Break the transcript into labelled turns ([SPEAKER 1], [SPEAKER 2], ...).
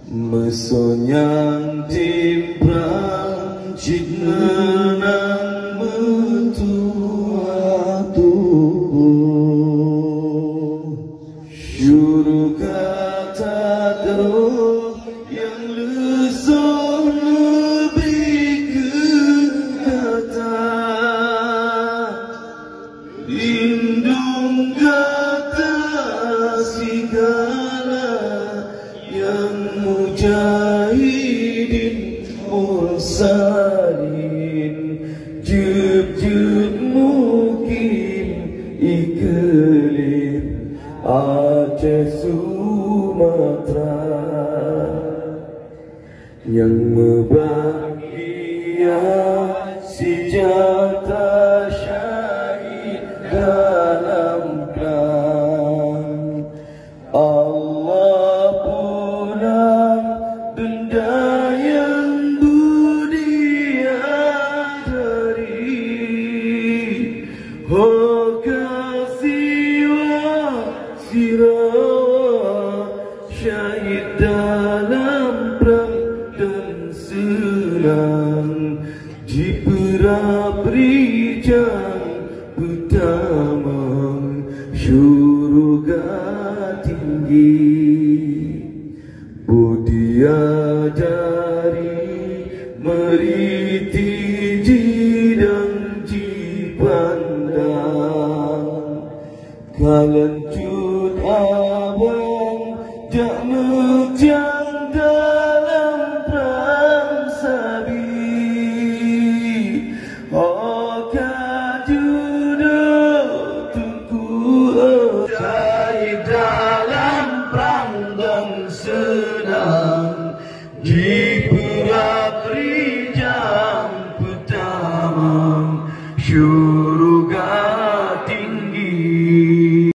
[SPEAKER 1] Mesonyang timbrang Cinenang metua tubuh Syuru kata teruk yang lesung lebih kata lindung kata segala yang mujahidin mursalin jub-jub mungkin iklim Aceh Sumatera yang membahagia senjata syahid dalam perang Allah pulang benda yang budi adari oh kasiwa sirawa syahid dalam perang dan senang di peraprijan pertama syurga tinggi Budiadari meriti jidang dipandang kalancut abang jak mejang dalam perang sabi oh kajudo tungku syahid dalam perang dan senang di peraprijan pertama syurga